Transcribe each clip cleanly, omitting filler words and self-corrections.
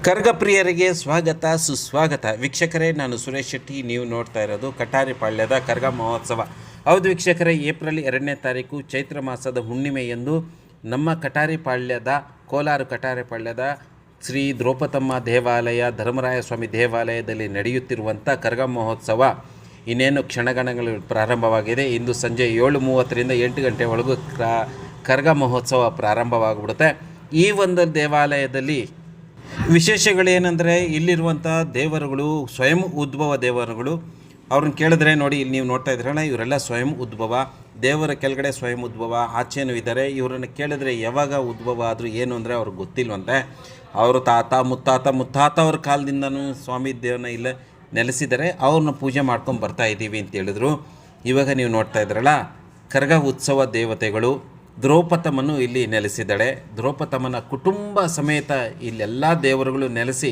ಕರ್ಗ ಪ್ರಿಯರಿಗೆ ಸ್ವಾಗತ ಸುಸ್ವಾಗತ. ವೀಕ್ಷಕರೇ, ನಾನು ಸುರೇಶ್ ಶೆಟ್ಟಿ. ನೀವು ನೋಡ್ತಾ ಇರೋದು ಕಟಾರಿಪಾಳ್ಯದ ಕರ್ಗ ಮಹೋತ್ಸವ. ಹೌದು ವೀಕ್ಷಕರೇ, ಏಪ್ರಿಲ್ 2ನೇ ತಾರೀಕು ಚೈತ್ರ ಮಾಸದ ಹುಣ್ಣಿಮೆಯಂದು ನಮ್ಮ ಕಟಾರಿಪಾಳ್ಯದ ಕೋಲಾರ ಕಟಾರಿಪಾಳ್ಯದ ಶ್ರೀ ದ್ರೌಪದಮ್ಮ ದೇವಾಲಯ ಧರ್ಮರಾಯ ಸ್ವಾಮಿ ದೇವಾಲಯದಲ್ಲಿ ನಡೆಯುತ್ತಿರುವಂಥ ಕರ್ಗ ಮಹೋತ್ಸವ ಇನ್ನೇನು ಕ್ಷಣಗಣಗಳು ಪ್ರಾರಂಭವಾಗಿದೆ. ಇಂದು ಸಂಜೆ 7:30ರಿಂದ 8 ಗಂಟೆ ಒಳಗೂ ಕರ್ಗ ಮಹೋತ್ಸವ ಪ್ರಾರಂಭವಾಗಿಬಿಡುತ್ತೆ. ಈ ಒಂದು ದೇವಾಲಯದಲ್ಲಿ ವಿಶೇಷಗಳೇನೆಂದರೆ, ಇಲ್ಲಿರುವಂಥ ದೇವರುಗಳು ಸ್ವಯಂ ಉದ್ಭವ ದೇವರುಗಳು. ಅವ್ರನ್ನ ಕೇಳಿದ್ರೆ ನೋಡಿ, ಇಲ್ಲಿ ನೀವು ನೋಡ್ತಾ ಇದ್ರಲ್ಲ, ಇವರೆಲ್ಲ ಸ್ವಯಂ ಉದ್ಭವ ದೇವರ ಕೆಳಗಡೆ ಸ್ವಯಂ ಉದ್ಭವ, ಆಚೆನೂ ಇದ್ದಾರೆ. ಇವರನ್ನು ಕೇಳಿದ್ರೆ ಯಾವಾಗ ಉದ್ಭವ ಆದರೂ ಏನು ಅಂದರೆ ಅವ್ರಿಗೆ ಗೊತ್ತಿಲ್ವಂತೆ. ಅವರು ಮುತ್ತಾತ ಅವ್ರ ಕಾಲದಿಂದನೂ ಸ್ವಾಮಿ ದೇವನ ಇಲ್ಲ ನೆಲೆಸಿದ್ದಾರೆ, ಅವ್ರನ್ನ ಪೂಜೆ ಮಾಡ್ಕೊಂಡು ಬರ್ತಾ ಇದ್ದೀವಿ ಅಂತ ಹೇಳಿದ್ರು. ಇವಾಗ ನೀವು ನೋಡ್ತಾ ಇದ್ರಲ್ಲ, ಕರ್ಗ ಉತ್ಸವ ದೇವತೆಗಳು ದ್ರೌಪದಮ್ಮನು ಇಲ್ಲಿ ನೆಲೆಸಿದ್ದಾಳೆ. ದ್ರೌಪದಮ್ಮನ ಕುಟುಂಬ ಸಮೇತ ಇಲ್ಲೆಲ್ಲ ದೇವರುಗಳು ನೆಲೆಸಿ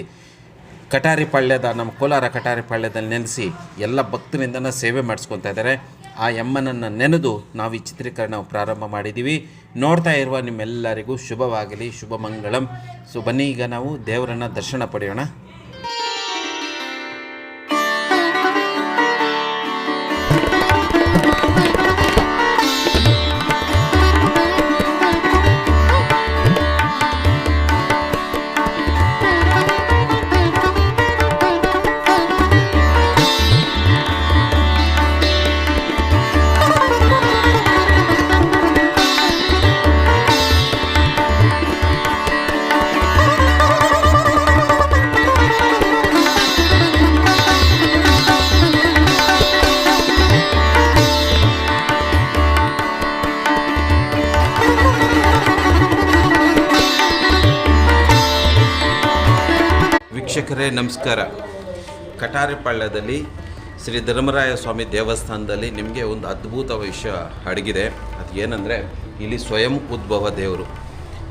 ಕಟಾರಿಪಾಳ್ಯದ ನಮ್ಮ ಕೋಲಾರ ಕಟಾರಿಪಾಳ್ಯದಲ್ಲಿ ನೆಲೆಸಿ ಎಲ್ಲ ಭಕ್ತರಿಂದನ ಸೇವೆ ಮಾಡಿಸ್ಕೊತಾ ಇದ್ದಾರೆ. ಆ ಯಮ್ಮನನ್ನು ನೆನೆದು ನಾವು ಈ ಚಿತ್ರೀಕರಣ ಪ್ರಾರಂಭ ಮಾಡಿದ್ದೀವಿ. ನೋಡ್ತಾ ಇರುವ ನಿಮ್ಮೆಲ್ಲರಿಗೂ ಶುಭವಾಗಲಿ, ಶುಭ ಮಂಗಳಂ. ಸೊ ಬನ್ನಿ, ಈಗ ನಾವು ದೇವರನ್ನು ದರ್ಶನ ಪಡೆಯೋಣ. ವೀಕ್ಷಕರೇ ನಮಸ್ಕಾರ. ಕಟಾರಿಪಾಳ್ಯದಲ್ಲಿ ಶ್ರೀ ಧರ್ಮರಾಯ ಸ್ವಾಮಿ ದೇವಸ್ಥಾನದಲ್ಲಿ ನಿಮಗೆ ಒಂದು ಅದ್ಭುತ ವಿಷಯ ಅಡಗಿದೆ. ಅದು ಏನಂದರೆ, ಇಲ್ಲಿ ಸ್ವಯಂ ಉದ್ಭವ ದೇವರು.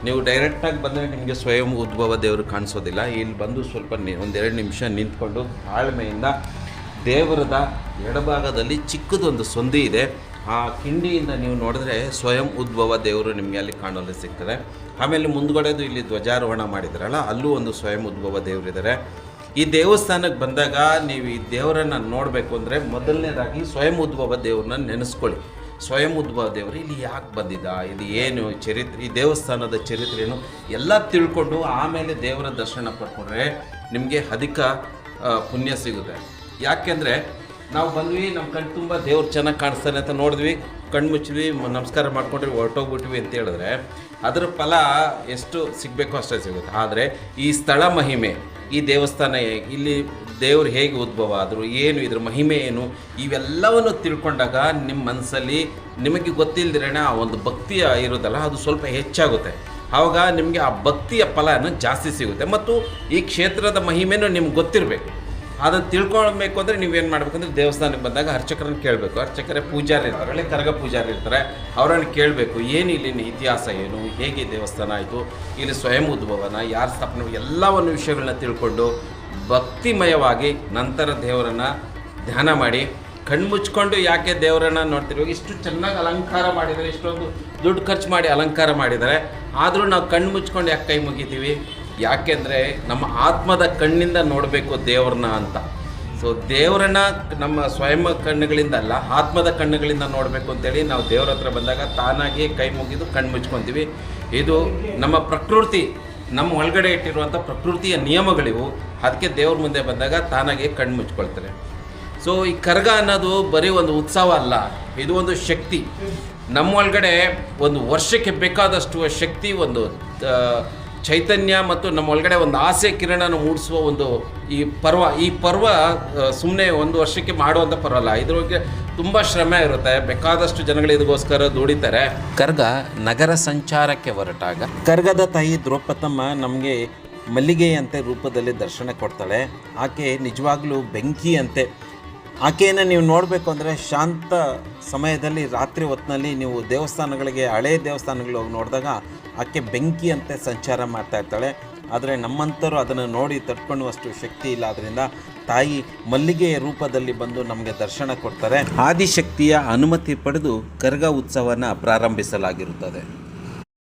ನೀವು ಡೈರೆಕ್ಟಾಗಿ ಬಂದರೆ ನಿಮಗೆ ಸ್ವಯಂ ಉದ್ಭವ ದೇವರು ಕಾಣಿಸೋದಿಲ್ಲ. ಇಲ್ಲಿ ಬಂದು ಸ್ವಲ್ಪ ಒಂದೆರಡು ನಿಮಿಷ ನಿಂತ್ಕೊಂಡು ತಾಳ್ಮೆಯಿಂದ ದೇವರದ ಎಡಭಾಗದಲ್ಲಿ ಚಿಕ್ಕದೊಂದು ಸಂದಿ ಇದೆ. ಆ ಕಿಂಡಿಯಿಂದ ನೀವು ನೋಡಿದ್ರೆ ಸ್ವಯಂ ಉದ್ಭವ ದೇವರು ನಿಮಗೆ ಅಲ್ಲಿ ಕಾಣಲು ಸಿಗ್ತದೆ. ಆಮೇಲೆ ಮುಂದ್ಗಡೆದು ಇಲ್ಲಿ ಧ್ವಜಾರೋಹಣ ಮಾಡಿದ್ರಲ್ಲ, ಅಲ್ಲೂ ಒಂದು ಸ್ವಯಂ ಉದ್ಭವ ದೇವರಿದ್ದಾರೆ. ಈ ದೇವಸ್ಥಾನಕ್ಕೆ ಬಂದಾಗ ನೀವು ಈ ದೇವರನ್ನು ನೋಡಬೇಕು ಅಂದರೆ ಮೊದಲನೇದಾಗಿ ಸ್ವಯಂ ಉದ್ಭವ ದೇವ್ರನ್ನ ನೆನೆಸ್ಕೊಳ್ಳಿ. ಸ್ವಯಂ ಉದ್ಭವ ದೇವರು ಇಲ್ಲಿ ಯಾಕೆ ಬಂದಿದ್ದ, ಇದು ಏನು ಚರಿತ್ರೆ, ಈ ದೇವಸ್ಥಾನದ ಚರಿತ್ರೆಯನ್ನು ಎಲ್ಲ ತಿಳ್ಕೊಂಡು ಆಮೇಲೆ ದೇವರ ದರ್ಶನ ಪಡ್ಕೊಂಡ್ರೆ ನಿಮಗೆ ಅಧಿಕ ಪುಣ್ಯ ಸಿಗುತ್ತೆ. ಯಾಕೆಂದರೆ ನಾವು ಬಂದ್ವಿ, ನಮ್ಮ ಕಣ್ಣು ತುಂಬ ದೇವ್ರು ಚೆನ್ನಾಗಿ ಕಾಣಿಸ್ತಾನೆ ಅಂತ ನೋಡಿದ್ವಿ, ಕಣ್ಣು ಮುಚ್ಚಿದ್ವಿ, ನಮಸ್ಕಾರ ಮಾಡ್ಕೊಂಡ್ರಿ, ಹೊರಟೋಗ್ಬಿಟ್ವಿ ಅಂತ ಹೇಳಿದ್ರೆ ಅದರ ಫಲ ಎಷ್ಟು ಸಿಗಬೇಕೋ ಅಷ್ಟೇ ಸಿಗುತ್ತೆ. ಆದರೆ ಈ ಸ್ಥಳ ಮಹಿಮೆ, ಈ ದೇವಸ್ಥಾನ, ಇಲ್ಲಿ ದೇವರು ಹೇಗೆ ಉದ್ಭವ ಆದರು, ಏನು ಇದ್ರ ಮಹಿಮೆ ಏನು, ಇವೆಲ್ಲವನ್ನು ತಿಳ್ಕೊಂಡಾಗ ನಿಮ್ಮ ಮನಸ್ಸಲ್ಲಿ ನಿಮಗೆ ಗೊತ್ತಿಲ್ಲದಿರೋಣ ಆ ಒಂದು ಭಕ್ತಿ ಇರೋದಲ್ಲ, ಅದು ಸ್ವಲ್ಪ ಹೆಚ್ಚಾಗುತ್ತೆ. ಆವಾಗ ನಿಮಗೆ ಆ ಭಕ್ತಿಯ ಫಲನ ಜಾಸ್ತಿ ಸಿಗುತ್ತೆ. ಮತ್ತು ಈ ಕ್ಷೇತ್ರದ ಮಹಿಮೆನೂ ನಿಮ್ಗೆ ಗೊತ್ತಿರಬೇಕು. ಅದನ್ನು ತಿಳ್ಕೊಳ್ಬೇಕು ಅಂದರೆ ನೀವೇನು ಮಾಡಬೇಕಂದ್ರೆ, ದೇವಸ್ಥಾನಕ್ಕೆ ಬಂದಾಗ ಅರ್ಚಕರನ್ನು ಕೇಳಬೇಕು. ಅರ್ಚಕರೇ ಪೂಜಾರಿ ಇರ್ತಾರೆ, ಒಳ್ಳೆ ಕರ್ಗ ಪೂಜಾರಿ ಇರ್ತಾರೆ, ಅವರನ್ನು ಕೇಳಬೇಕು. ಏನು ಇಲ್ಲಿನ ಇತಿಹಾಸ ಏನು, ಹೇಗೆ ದೇವಸ್ಥಾನ ಆಯಿತು, ಇಲ್ಲಿ ಸ್ವಯಂ ಉದ್ಭವನ ಯಾರು ಸ್ಥಾಪನೆ, ಎಲ್ಲವನ್ನು ವಿಷಯಗಳನ್ನ ತಿಳ್ಕೊಂಡು ಭಕ್ತಿಮಯವಾಗಿ ನಂತರ ದೇವರನ್ನು ಧ್ಯಾನ ಮಾಡಿ ಕಣ್ಮುಚ್ಕೊಂಡು, ಯಾಕೆ ದೇವರನ್ನು ನೋಡ್ತಿರುವಾಗ ಇಷ್ಟು ಚೆನ್ನಾಗಿ ಅಲಂಕಾರ ಮಾಡಿದ್ದಾರೆ, ಇಷ್ಟೊಂದು ದುಡ್ಡು ಖರ್ಚು ಮಾಡಿ ಅಲಂಕಾರ ಮಾಡಿದ್ದಾರೆ, ಆದರೂ ನಾವು ಕಣ್ಣು ಮುಚ್ಕೊಂಡು ಯಾಕೆ ಕೈ ಮುಗಿತೀವಿ? ಯಾಕೆಂದರೆ ನಮ್ಮ ಆತ್ಮದ ಕಣ್ಣಿಂದ ನೋಡಬೇಕು ದೇವ್ರನ್ನ ಅಂತ. ಸೊ ದೇವರನ್ನ ನಮ್ಮ ಸ್ವಯಂ ಕಣ್ಣುಗಳಿಂದ ಅಲ್ಲ, ಆತ್ಮದ ಕಣ್ಣುಗಳಿಂದ ನೋಡಬೇಕು ಅಂತೇಳಿ ನಾವು ದೇವ್ರ ಹತ್ರ ಬಂದಾಗ ತಾನಾಗಿ ಕೈ ಮುಗಿದು ಕಣ್ಣು ಮುಚ್ಕೊತೀವಿ. ಇದು ನಮ್ಮ ಪ್ರಕೃತಿ, ನಮ್ಮ ಒಳಗಡೆ ಇಟ್ಟಿರುವಂಥ ಪ್ರಕೃತಿಯ ನಿಯಮಗಳಿವು. ಅದಕ್ಕೆ ದೇವ್ರ ಮುಂದೆ ಬಂದಾಗ ತಾನಾಗಿ ಕಣ್ಣು ಮುಚ್ಕೊಳ್ತಾರೆ. ಸೊ ಈ ಕರ್ಗ ಅನ್ನೋದು ಬರೀ ಒಂದು ಉತ್ಸವ ಅಲ್ಲ, ಇದು ಒಂದು ಶಕ್ತಿ. ನಮ್ಮ ಒಳಗಡೆ ಒಂದು ವರ್ಷಕ್ಕೆ ಬೇಕಾದಷ್ಟು ಶಕ್ತಿ, ಒಂದು ಚೈತನ್ಯ ಮತ್ತು ನಮ್ಮ ಒಳಗಡೆ ಒಂದು ಆಸೆ ಕಿರಣನ ಮೂಡಿಸುವ ಒಂದು ಈ ಪರ್ವ ಸುಮ್ಮನೆ ಒಂದು ವರ್ಷಕ್ಕೆ ಮಾಡುವಂಥ ಪರ್ವ ಅಲ್ಲ. ಇದ್ರೊಳಗೆ ತುಂಬ ಶ್ರಮ ಇರುತ್ತೆ, ಬೇಕಾದಷ್ಟು ಜನಗಳು ಇದಕ್ಕೋಸ್ಕರ ದುಡಿತಾರೆ. ಕರ್ಗ ನಗರ ಸಂಚಾರಕ್ಕೆ ಹೊರಟಾಗ ಕರ್ಗದ ತಾಯಿ ದ್ರೌಪದಮ್ಮ ನಮಗೆ ಮಲ್ಲಿಗೆಯಂತೆ ರೂಪದಲ್ಲಿ ದರ್ಶನ ಕೊಡ್ತಾಳೆ. ಆಕೆ ನಿಜವಾಗ್ಲೂ ಬೆಂಕಿಯಂತೆ. ಆಕೆಯನ್ನು ನೀವು ನೋಡಬೇಕು ಅಂದರೆ ಶಾಂತ ಸಮಯದಲ್ಲಿ, ರಾತ್ರಿ ಹೊತ್ತಿನಲ್ಲಿ ನೀವು ದೇವಸ್ಥಾನಗಳಿಗೆ, ಹಳೆಯ ದೇವಸ್ಥಾನಗಳಿಗೆ ಹೋಗಿ ನೋಡಿದಾಗ ಆಕೆ ಬೆಂಕಿಯಂತೆ ಸಂಚಾರ ಮಾಡ್ತಾ ಇರ್ತಾಳೆ. ಆದರೆ ನಮ್ಮಂಥರು ಅದನ್ನು ನೋಡಿ ತಡ್ಕೊಳ್ಳುವಷ್ಟು ಶಕ್ತಿ ಇಲ್ಲ. ಆದ್ದರಿಂದ ತಾಯಿ ಮಲ್ಲಿಗೆಯ ರೂಪದಲ್ಲಿ ಬಂದು ನಮಗೆ ದರ್ಶನ ಕೊಡ್ತಾರೆ. ಆದಿಶಕ್ತಿಯ ಅನುಮತಿ ಪಡೆದು ಕರ್ಗ ಉತ್ಸವನ ಪ್ರಾರಂಭಿಸಲಾಗಿರುತ್ತದೆ.